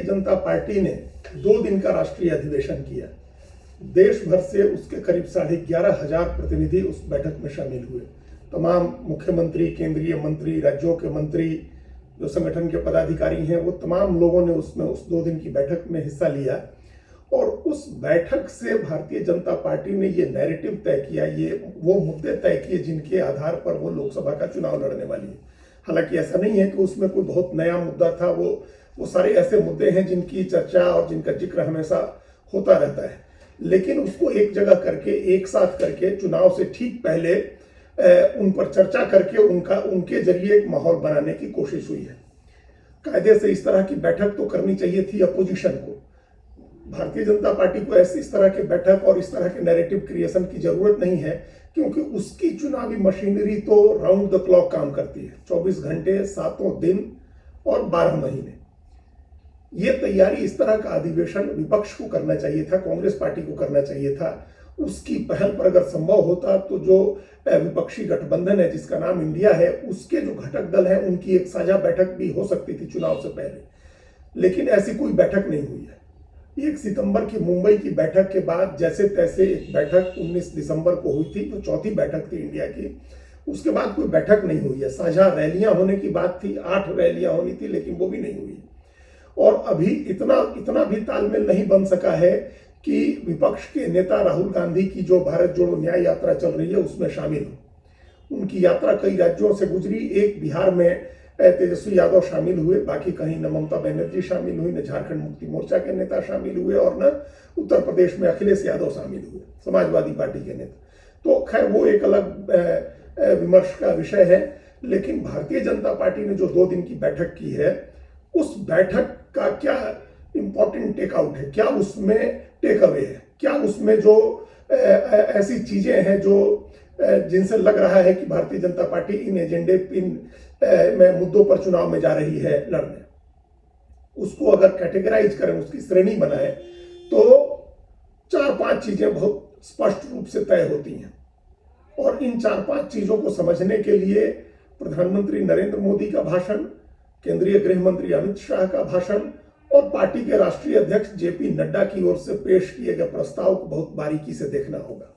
जनता party ने 2 दिन का राष्ट्रीय अधिवेशन किया। देश भर से उसके करीब 11,500 प्रतिनिधि उस बैठक में शामिल हुए। तमाम मुख्यमंत्री, केंद्रीय मंत्री, राज्यों के मंत्री, जो संगठन के पदाधिकारी हैं, वो तमाम लोगों ने उसमें उस 2 दिन की बैठक में हिस्सा लिया। और उस बैठक से भारतीय जनता पार्टी ने ये नैरेटिव तय किया, ये वो मुद्दे तय किए जिनके आधार पर वो लोकसभा का चुनाव लड़ने वाली है। हालांकि ऐसा नहीं है कि उसमें कोई बहुत नया मुद्दा था, वो सारे ऐसे मुद्दे हैं जिनकी चर्चा और जिनका जिक्र हमेशा होता रहता है, लेकिन उसको एक जगह करके, एक साथ करके, चुनाव से ठीक पहले उन पर चर्चा करके उनके जरिए एक माहौल बनाने की कोशिश हुई है। कायदे से इस तरह की बैठक तो करनी चाहिए थी अपोजिशन को। भारतीय जनता पार्टी को इस तरह के बैठक और इस तरह के नैरेटिव क्रिएशन की जरूरत नहीं है, क्योंकि उसकी चुनावी मशीनरी तो राउंड द क्लॉक काम करती है, 24 घंटे, 7 दिन और 12 महीने। ये तैयारी, इस तरह का अधिवेशन विपक्ष को करना चाहिए था, कांग्रेस पार्टी को करना चाहिए था। उसकी पहल पर अगर संभव होता तो जो विपक्षी गठबंधन है जिसका नाम इंडिया है, उसके जो घटक दल हैं उनकी एक साझा बैठक भी हो सकती थी चुनाव से पहले, लेकिन ऐसी कोई बैठक नहीं हुई है। 1 सितंबर की मुंबई की बैठक के बाद जैसे तैसे एक बैठक 19 दिसंबर को हुई थी, जो चौथी बैठक थी इंडिया की। उसके बाद कोई बैठक नहीं हुई है। साझा रैलियां होने की बात थी, 8 रैलियां होनी थी, लेकिन वो भी नहीं हुई। और अभी इतना भी तालमेल नहीं बन सका है कि विपक्ष के नेता राहुल गांधी की जो भारत जोड़ो न्याय यात्रा चल रही है उसमें शामिल हो। उनकी यात्रा कई राज्यों से गुजरी। एक बिहार में तेजस्वी यादव शामिल हुए, बाकी कहीं न ममता बनर्जी शामिल हुई, न झारखंड मुक्ति मोर्चा के नेता शामिल हुए और न उत्तर प्रदेश में अखिलेश यादव शामिल हुए, समाजवादी पार्टी के नेता। तो खैर वो एक अलग विमर्श का विषय है। लेकिन भारतीय जनता पार्टी ने जो 2 दिन की बैठक की है, उस बैठक का क्या इंपॉर्टेंट टेकआउट है, क्या उसमें टेक अवे है, क्या उसमें जो ऐसी चीजें हैं जो जिनसे लग रहा है कि भारतीय जनता पार्टी इन एजेंडे, इन में मुद्दों पर चुनाव में जा रही है लड़ने, उसको अगर कैटेगराइज करें, उसकी श्रेणी बनाए, तो 4-5 चीजें बहुत स्पष्ट रूप से तय होती हैं। और इन 4-5 चीजों को समझने के लिए प्रधानमंत्री नरेंद्र मोदी का भाषण, केंद्रीय गृह मंत्री अमित शाह का भाषण और पार्टी के राष्ट्रीय अध्यक्ष जेपी नड्डा की ओर से पेश किए गए प्रस्ताव को बहुत बारीकी से देखना होगा।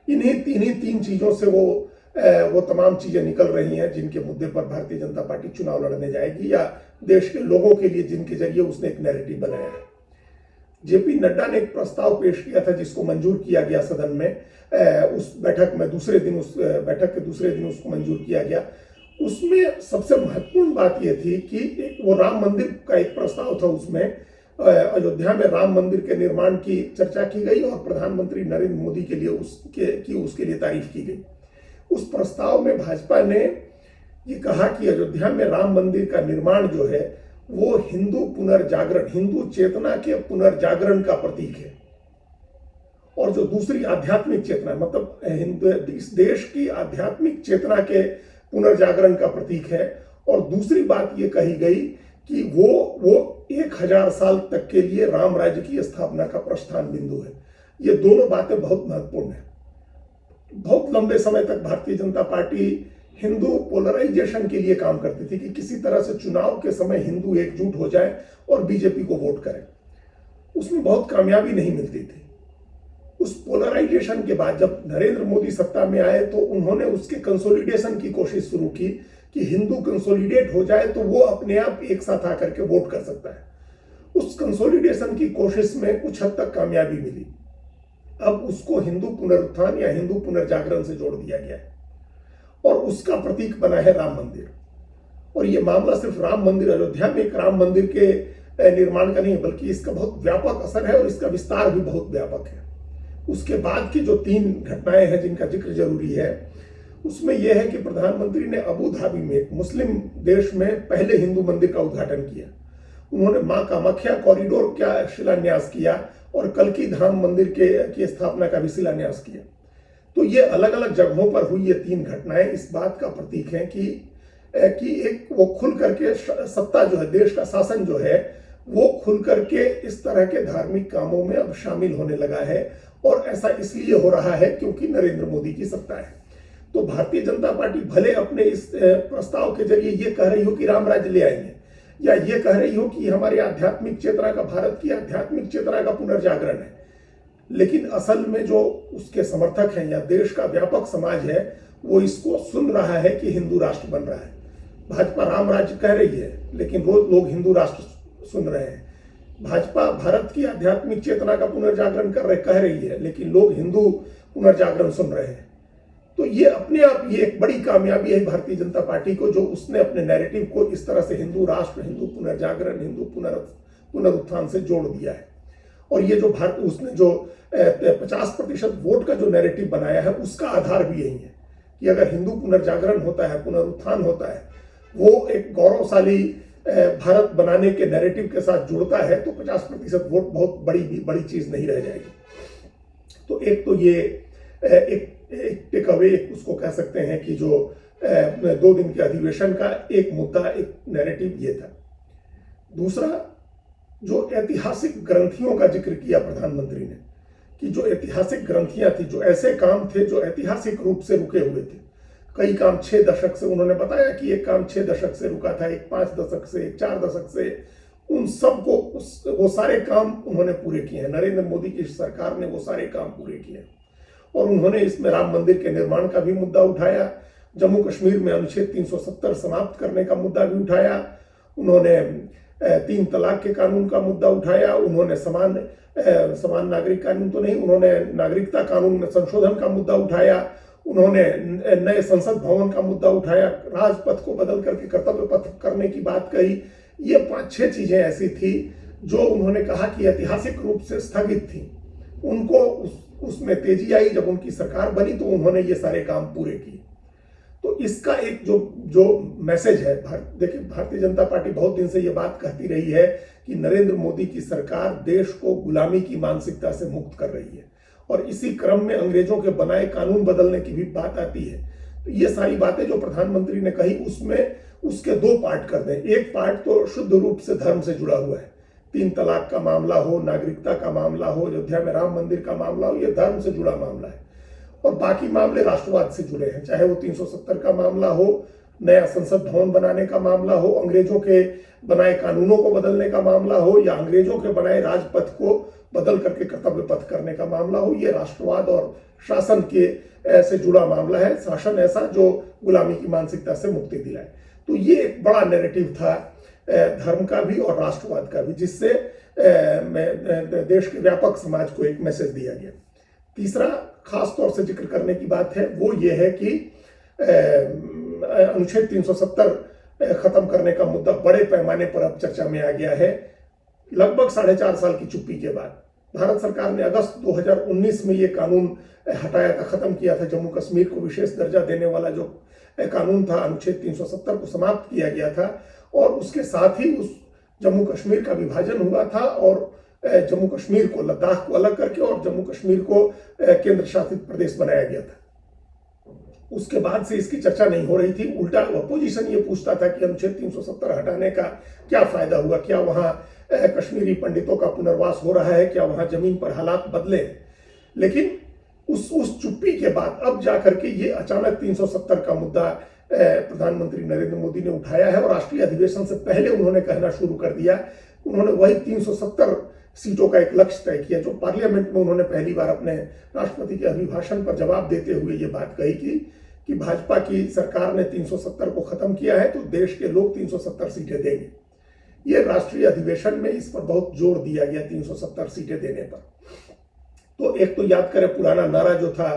इन्हीं 3 चीजों से वो तमाम चीजें निकल रही हैं जिनके मुद्दे पर भारतीय जनता पार्टी चुनाव लड़ने जाएगी, या देश के लोगों के लिए जिनके जरिए उसने एक नैरेटिव बनाया है। जेपी नड्डा ने एक प्रस्ताव पेश किया था जिसको मंजूर किया गया सदन में। उस बैठक में दूसरे दिन, उस बैठक के दूसरे दिन उसको मंजूर किया गया। उसमें सबसे महत्वपूर्ण बात यह थी कि वो राम मंदिर का एक प्रस्ताव था। उसमें अयोध्या में राम मंदिर के निर्माण की चर्चा की गई और प्रधानमंत्री नरेंद्र मोदी के लिए उसके लिए तारीफ की गई। उस प्रस्ताव में भाजपा ने ये कहा कि अयोध्या में राम मंदिर का निर्माण जो है वो हिंदू पुनर्जागरण, हिंदू चेतना के पुनर्जागरण का प्रतीक है। और जो दूसरी आध्यात्मिक चेतना, मतलब इस देश की आध्यात्मिक चेतना के पुनर्जागरण का प्रतीक है। और दूसरी बात ये कही गई कि वो 1000 साल तक के लिए राम राज्य की स्थापना का प्रस्थान बिंदु है। ये दोनों बातें बहुत महत्वपूर्ण है। बहुत लंबे समय तक भारतीय जनता पार्टी हिंदू पोलराइजेशन के लिए काम करती थी कि किसी तरह से चुनाव के समय हिंदू एकजुट हो जाए और बीजेपी को वोट करें। उसमें बहुत कामयाबी नहीं मिलती थी। उस पोलराइजेशन के बाद जब नरेंद्र मोदी सत्ता में आए तो उन्होंने उसके कंसोलिडेशन की कोशिश शुरू की कि हिंदू कंसोलिडेट हो जाए तो वो अपने आप एक साथ आकर के वोट कर सकता है। उस कंसोलिडेशन की कोशिश में कुछ हद तक कामयाबी मिली। अब उसको हिंदू पुनरुत्थान या हिंदू पुनर्जागरण से जोड़ दिया गया है और उसका प्रतीक बना है राम मंदिर। और ये मामला सिर्फ राम मंदिर, अयोध्या में एक राम मंदिर के निर्माण का नहीं है, बल्कि इसका बहुत व्यापक असर है और इसका विस्तार भी बहुत व्यापक है। उसके बाद की जो 3 घटनाएं हैं जिनका जिक्र जरूरी है, उसमें यह है कि प्रधानमंत्री ने अबू धाबी में, एक मुस्लिम देश में, पहले हिंदू मंदिर का उद्घाटन किया। उन्होंने मां कामाख्या कॉरिडोर का शिलान्यास किया और कल्की धाम मंदिर की स्थापना का भी शिलान्यास किया। तो ये अलग अलग जगहों पर हुई ये 3 घटनाएं इस बात का प्रतीक हैं कि एक वो खुल करके सत्ता जो है, देश का शासन जो है, वो खुल करके इस तरह के धार्मिक कामों में अब शामिल होने लगा है। और ऐसा इसलिए हो रहा है क्योंकि नरेंद्र मोदी की सत्ता है। तो भारतीय जनता पार्टी भले अपने इस प्रस्ताव के जरिए ये कह रही हो कि राम राज्य ले आएंगे, या ये कह रही हो कि हमारी आध्यात्मिक चेतना का, भारत की आध्यात्मिक चेतना का पुनर्जागरण है। लेकिन असल में जो उसके समर्थक हैं या देश का व्यापक समाज है, वो इसको सुन रहा है कि हिंदू राष्ट्र बन रहा है। भाजपा राम राज्य कह रही है, लेकिन रोज लोग हिंदू राष्ट्र सुन रहे हैं। भाजपा भारत की आध्यात्मिक चेतना का पुनर्जागरण कह रही है, लेकिन लोग हिंदू पुनर्जागरण सुन रहे हैं। तो ये अपने आप ये एक बड़ी कामयाबी है भारतीय जनता पार्टी को, जो उसने अपने नैरेटिव को इस तरह से हिंदू राष्ट्र, हिंदू पुनर्जागरण, हिंदू पुनरुत्थान से जोड़ दिया है। और ये जो उसने जो 50% वोट का जो नैरेटिव बनाया है, उसका आधार भी यही है कि अगर हिंदू पुनर्जागरण होता है, पुनरुत्थान होता है, वो एक गौरवशाली भारत बनाने के नैरेटिव के साथ जुड़ता है, तो 50% वोट बहुत बड़ी चीज नहीं रह जाएगी। तो एक तो ये एक टेक अवे उसको कह सकते हैं कि जो 2 दिन के अधिवेशन का एक मुद्दा, एक नैरेटिव ये था। दूसरा, जो ऐतिहासिक ग्रंथियों का जिक्र किया प्रधानमंत्री ने, कि जो ऐतिहासिक ग्रंथियां थी, जो ऐसे काम थे जो ऐतिहासिक रूप से रुके हुए थे। कई काम 6 दशक से, उन्होंने बताया कि एक काम 6 दशक से रुका था, एक 5 दशक से, एक 4 दशक से, उन सबको वो सारे काम उन्होंने पूरे किए हैं। नरेंद्र मोदी की सरकार ने वो सारे काम पूरे किए। और उन्होंने इसमें राम मंदिर के निर्माण का भी मुद्दा उठाया, जम्मू कश्मीर में अनुच्छेद 370 समाप्त करने का मुद्दा भी उठाया, उन्होंने 3 तलाक के कानून का मुद्दा उठाया, उन्होंने समान नागरिक कानून तो नहीं, उन्होंने नागरिकता कानून में संशोधन का मुद्दा उठाया, उन्होंने नए संसद भवन का मुद्दा उठाया, राजपथ को बदल करके कर्तव्य पथ करने की बात कही। ये 5-6 चीजें ऐसी थी जो उन्होंने कहा कि ऐतिहासिक रूप से स्थगित थी। उनको उसमें तेजी आई जब उनकी सरकार बनी, तो उन्होंने ये सारे काम पूरे किए। तो इसका एक जो मैसेज है, देखिए भारतीय जनता पार्टी बहुत दिन से ये बात कहती रही है कि नरेंद्र मोदी की सरकार देश को गुलामी की मानसिकता से मुक्त कर रही है, और इसी क्रम में अंग्रेजों के बनाए कानून बदलने की भी बात आती है। तो ये सारी बातें जो प्रधानमंत्री ने कही, उसमें उसके 2 पार्ट कर दें। एक पार्ट तो शुद्ध रूप से धर्म से जुड़ा हुआ है, 3 तलाक का मामला हो, नागरिकता का मामला हो, अयोध्या में राम मंदिर का मामला हो, ये धर्म से जुड़ा मामला है। और बाकी मामले राष्ट्रवाद से जुड़े हैं, चाहे वो 370 का मामला हो, नया संसद भवन बनाने का मामला हो, अंग्रेजों के बनाए कानूनों को बदलने का मामला हो, या अंग्रेजों के बनाए राजपथ को बदल करके कर्तव्य पथ करने का मामला हो। ये राष्ट्रवाद और शासन के से जुड़ा मामला है, शासन ऐसा जो गुलामी की मानसिकता से मुक्ति दिलाए। तो ये एक बड़ा नैरेटिव था धर्म का भी और राष्ट्रवाद का भी, जिससे देश के व्यापक समाज को एक मैसेज दिया गया। तीसरा खास तौर से जिक्र करने की बात है, वो ये है कि अनुच्छेद 370 खत्म करने का मुद्दा बड़े पैमाने पर अब चर्चा में आ गया है। लगभग 4.5 साल की चुप्पी के बाद भारत सरकार ने अगस्त 2019 में ये कानून हटाया था, खत्म किया था। जम्मू कश्मीर को विशेष दर्जा देने वाला जो कानून था, अनुच्छेद 370 को समाप्त किया गया था, और उसके साथ ही उस जम्मू कश्मीर का विभाजन हुआ था, और जम्मू कश्मीर को, लद्दाख को अलग करके और जम्मू कश्मीर को केंद्र शासित प्रदेश बनाया गया था। उसके बाद से इसकी चर्चा नहीं हो रही थी। उल्टा अपोजिशन ये पूछता था कि अनुच्छेद 370 हटाने का क्या फायदा हुआ, क्या वहां कश्मीरी पंडितों का पुनर्वास हो रहा है, क्या वहां जमीन पर हालात बदले। लेकिन उस चुप्पी के बाद अब जाकर के ये अचानक 370 का मुद्दा प्रधानमंत्री नरेंद्र मोदी ने उठाया है, और राष्ट्रीय अधिवेशन से पहले उन्होंने कहना शुरू कर दिया। उन्होंने वही 370 सीटों का एक लक्ष्य तय किया, जो पार्लियामेंट में उन्होंने पहली बार अपने राष्ट्रपति के अभिभाषण पर जवाब देते हुए ये बात कही कि भाजपा की सरकार ने 370 को खत्म किया है, तो देश के लोग 370 सीटें देंगे। ये राष्ट्रीय अधिवेशन में इस पर बहुत जोर दिया गया, 370 सीटें देने पर। तो एक तो याद करें पुराना नारा जो था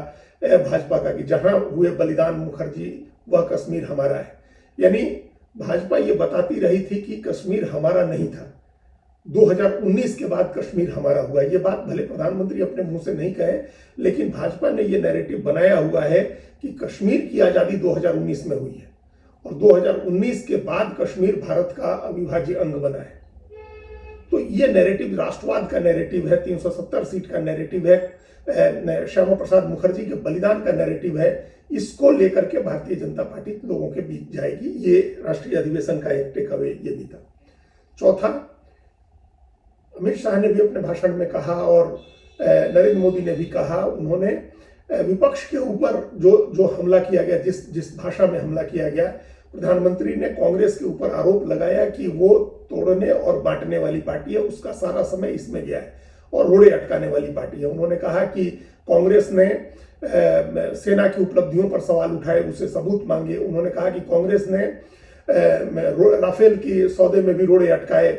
भाजपा का कि जहां हुए बलिदान मुखर्जी वह कश्मीर हमारा है। यानी भाजपा ये बताती रही थी कि कश्मीर हमारा नहीं था, 2019 के बाद कश्मीर हमारा हुआ। ये बात भले प्रधानमंत्री अपने मुंह से नहीं कहे, लेकिन भाजपा ने ये नैरेटिव बनाया हुआ है कि कश्मीर की आजादी 2019 में हुई है, और 2019 के बाद कश्मीर भारत का अविभाज्य अंग बना है। तो ये नैरेटिव राष्ट्रवाद का नैरेटिव है, 370 सीट का नैरेटिव है, श्यामा प्रसाद मुखर्जी के बलिदान का नैरेटिव है। इसको लेकर के भारतीय जनता पार्टी लोगों के बीच जाएगी। ये राष्ट्रीय अधिवेशन का एक टेक अवे ये भी था। चौथा, अमित शाह ने भी अपने भाषण में कहा और नरेंद्र मोदी ने भी कहा, उन्होंने विपक्ष के ऊपर जो हमला किया गया, जिस भाषा में हमला किया गया, प्रधानमंत्री ने कांग्रेस के ऊपर आरोप लगाया कि वो तोड़ने और बांटने वाली पार्टी है, उसका सारा समय इसमें गया है और रोड़े अटकाने वाली पार्टी है। उन्होंने कहा कि कांग्रेस ने सेना की उपलब्धियों पर सवाल उठाए, उसे सबूत मांगे। उन्होंने कहा कि कांग्रेस ने राफेल की सौदे में भी रोड़े अटकाए।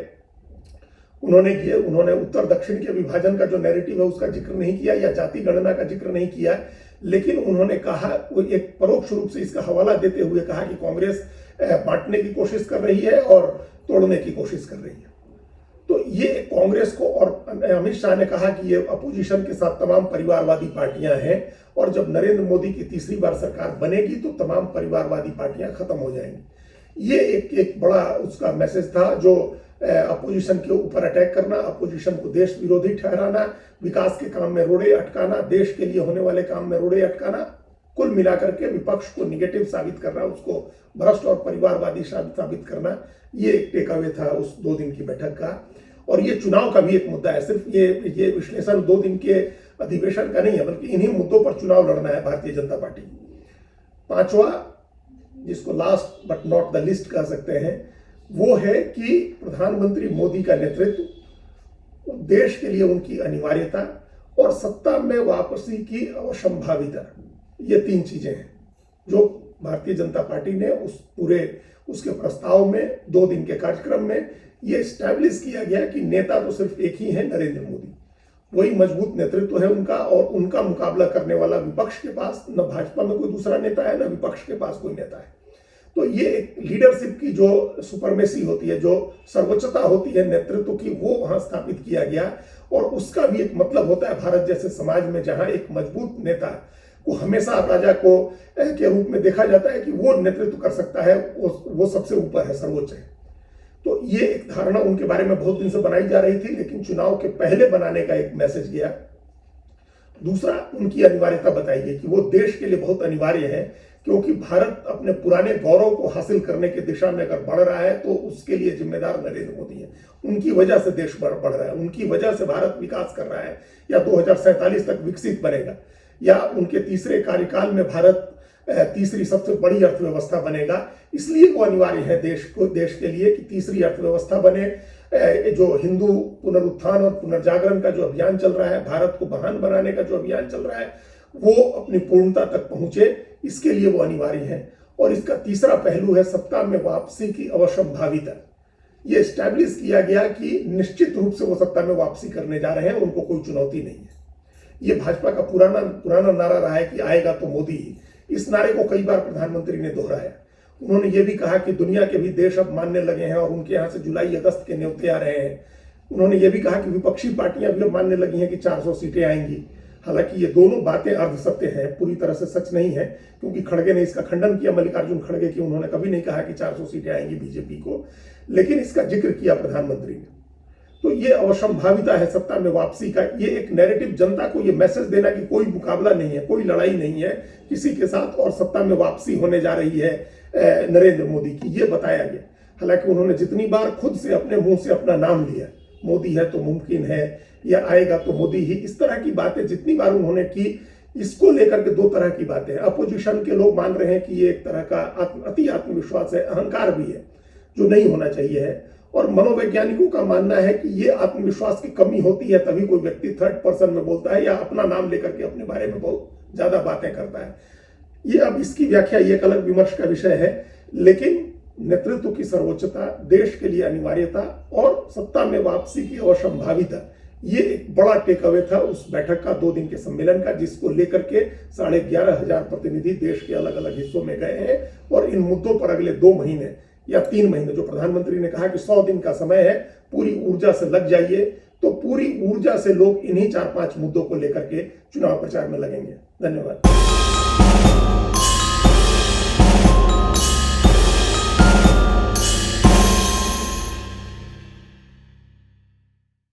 उन्होंने उत्तर दक्षिण के विभाजन का जो नैरेटिव है उसका जिक्र नहीं किया या जाति गणना का जिक्र नहीं किया, लेकिन उन्होंने कहा, वो एक परोक्ष रूप से इसका हवाला देते हुए कहा कि कांग्रेस बांटने की कोशिश कर रही है और तोड़ने की कोशिश कर रही है। तो ये कांग्रेस को, और अमित शाह ने कहा कि ये अपोजिशन के साथ तमाम परिवारवादी पार्टियां हैं और जब नरेंद्र मोदी की तीसरी बार सरकार बनेगी तो तमाम परिवारवादी पार्टियां खत्म हो जाएंगी। ये एक बड़ा उसका मैसेज था, जो अपोजिशन के ऊपर अटैक करना, अपोजिशन को देश विरोधी ठहराना, विकास के काम में रोड़े अटकाना, देश के लिए होने वाले काम में रोड़े अटकाना, कुल मिलाकर के विपक्ष को निगेटिव साबित करना, उसको भ्रष्ट और परिवारवादी साबित करना, ये एक टेक अवे था उस 2 दिन की बैठक का। और ये चुनाव का भी एक मुद्दा है, सिर्फ ये विश्लेषण 2 दिन के अधिवेशन का नहीं है, बल्कि इन्हीं मुद्दों पर चुनाव लड़ना है भारतीय जनता पार्टी। 5वां, जिसको last but not the list कह सकते हैं, वो है कि प्रधानमंत्री मोदी का नेतृत्व, देश के लिए उनकी अनिवार्यता और सत्ता में वापसी की असंभाविता। ये 3 चीजें हैं जो भारतीय जनता पार्टी ने उसके प्रस्ताव में 2 दिन के कार्यक्रम में ये स्टैब्लिश किया गया कि नेता तो सिर्फ एक ही है, नरेंद्र मोदी। वही मजबूत नेतृत्व है उनका, और उनका मुकाबला करने वाला विपक्ष के पास न भाजपा में कोई दूसरा नेता है, न विपक्ष के पास कोई नेता है। तो ये एक लीडरशिप की जो सुपरमेसी होती है, जो सर्वोच्चता होती है नेतृत्व की, वो वहां स्थापित किया गया। और उसका भी एक मतलब होता है भारत जैसे समाज में, जहां एक मजबूत नेता को हमेशा राजा को के रूप में देखा जाता है कि वो नेतृत्व कर सकता है, वो सबसे ऊपर है, सर्वोच्च है। तो ये एक धारणा उनके बारे में बहुत दिन से बनाई जा रही थी, लेकिन चुनाव के पहले बनाने का एक मैसेज गया। दूसरा, उनकी अनिवार्यता बताई गई कि वो देश के लिए बहुत अनिवार्य है, क्योंकि भारत अपने पुराने गौरव को हासिल करने की दिशा में अगर बढ़ रहा है तो उसके लिए जिम्मेदार नरेंद्र मोदी है। उनकी वजह से देश बढ़ रहा है, उनकी वजह से भारत विकास कर रहा है, या 2047 तक विकसित बनेगा, या उनके तीसरे कार्यकाल में भारत तीसरी सबसे बड़ी अर्थव्यवस्था बनेगा। इसलिए वो अनिवार्य है देश के लिए कि तीसरी अर्थव्यवस्था बने। जो हिंदू पुनरुत्थान और पुनर्जागरण का जो अभियान चल रहा है, भारत को महान बनाने का जो अभियान चल रहा है, वो अपनी पूर्णता तक पहुंचे, इसके लिए वो अनिवार्य है। और इसका तीसरा पहलू है सत्ता में वापसी की असंभाविता। ये एस्टैब्लिश किया गया कि निश्चित रूप से वो सत्ता में वापसी करने जा रहे हैं, उनको कोई चुनौती नहीं है। ये भाजपा का पुराना नारा रहा है कि आएगा तो मोदी ही। इस नारे को कई बार प्रधानमंत्री ने दोहराया। उन्होंने ये भी कहा कि दुनिया के भी देश अब मानने लगे हैं और उनके यहाँ से जुलाई अगस्त के न्योते आ रहे हैं। उन्होंने ये भी कहा कि विपक्षी पार्टियां भी अब मानने लगी हैं कि 400 सीटें आएंगी। हालांकि ये दोनों बातें अर्ध सत्य हैं, पूरी तरह से सच नहीं है, क्योंकि खड़गे ने इसका खंडन किया, मल्लिकार्जुन खड़गे की। उन्होंने कभी नहीं कहा कि 400 सीटें आएंगी बीजेपी को, लेकिन इसका जिक्र किया प्रधानमंत्री ने। तो ये असंभाविता है सत्ता में वापसी का। ये एक नैरेटिव, जनता को ये मैसेज देना कि कोई मुकाबला नहीं है, कोई लड़ाई नहीं है किसी के साथ, और सत्ता में वापसी होने जा रही है नरेंद्र मोदी की, ये बताया गया। हालांकि उन्होंने जितनी बार खुद से अपने मुंह से अपना नाम लिया, मोदी है तो मुमकिन है, या आएगा तो मोदी ही, इस तरह की बातें जितनी बार उन्होंने की, इसको लेकर के 2 तरह की बातें हैं। अपोजिशन के लोग मान रहे हैं कि ये एक तरह का अति आत्मविश्वास है, अहंकार भी है, जो नहीं होना चाहिए है। और मनोवैज्ञानिकों का मानना है कि ये आत्मविश्वास की कमी होती है, तभी कोई व्यक्ति थर्ड पर्सन में बोलता है या अपना नाम लेकर के अपने बारे में बहुत ज्यादा बातें करता है। ये अब इसकी व्याख्या ये एक अलग विमर्श का विषय है, लेकिन नेतृत्व की सर्वोच्चता, देश के लिए अनिवार्यता और सत्ता में वापसी की असंभाविता, ये एक बड़ा टेक अवे था उस बैठक का, 2 दिन के सम्मेलन का, जिसको लेकर के 11,500 प्रतिनिधि देश के अलग अलग हिस्सों में गए हैं। और इन मुद्दों पर अगले 2 महीने या 3 महीने, जो प्रधानमंत्री ने कहा कि 100 दिन का समय है, पूरी ऊर्जा से लग जाइए, तो पूरी ऊर्जा से लोग इन्हीं 4-5 मुद्दों को लेकर के चुनाव प्रचार में लगेंगे। धन्यवाद।